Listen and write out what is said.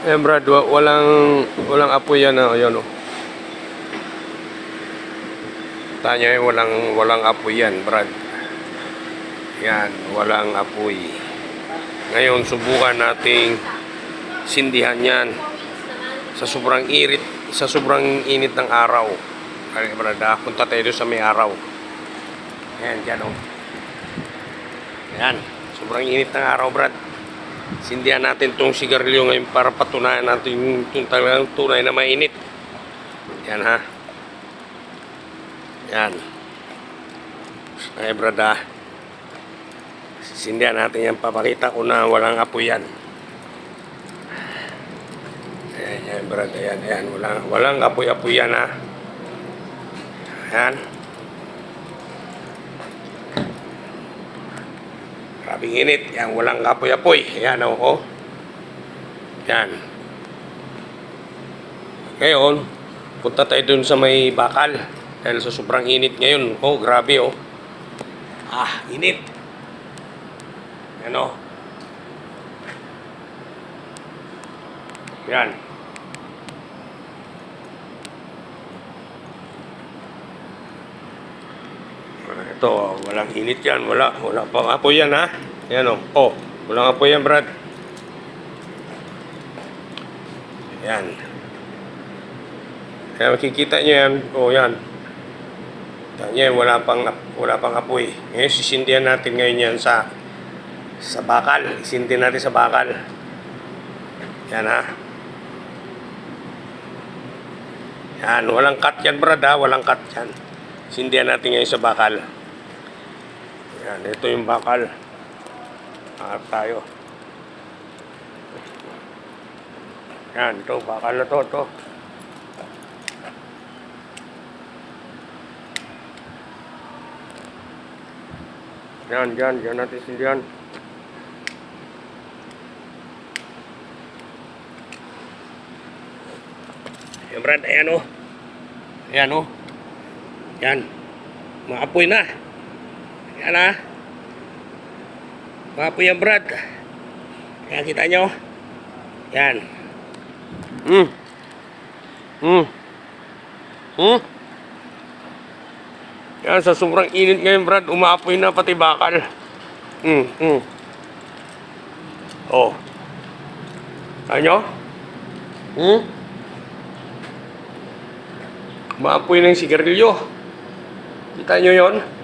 Ayan Brad, walang apoy yan, ayan oh. Tanya, walang apoy yan Brad. Yan, walang apoy. Ngayon subukan nating sindihan yan sa sobrang init ng araw. Kaya Brad, punta tayo sa may araw. Ayan, dyan oh. Ayan, sobrang init ng araw Brad. Sindihan natin tong sigarilyo ngayon para patunayan natin yung talagang tunay na mainit. Yan ha. Yan. Ay Brad ha. Sindihan natin yan. Papakita ko na walang apoy yan. Ayan, yan Brad. Ayan, ayan. Walang apoy-apoy yan ha. Ayan. Grabing init. Yan, walang apoy-apoy. Yan oh. Yan. Ngayon, punta tayo dun sa may bakal. Dahil sa sobrang init ngayon. Oh, grabe oh. Init. Yan oh. Yan. Ito, walang init yan. Wala pang apoy yan ha. Yan o. Oh, walang apoy yan Brad. Yan. Kaya makikita nyo yan. Oh, yan. Yan, wala pang apoy. Ngayon, sisindihan natin ngayon yan sa bakal. Isindihan natin sa bakal. Yan ha. Yan, walang cut yan Brad ha. Walang cut yan. Sindihan natin ngayon sa bakal. Yan, ito yung bakal. Hangat tayo. Yan, ito, bakal na to. Yan natin sindihan. Yan Brad, ayan o. Ayan o. Yan. Maapoy na. Yan ha. Maapoy yan Brad. Yan, kita nyo. Yan. Yan, sa sobrang init ngayon Brad, umaapoy na pati bakal. Oh. Ano? Umaapoy na yung sigarilyo. Kita nyo yon?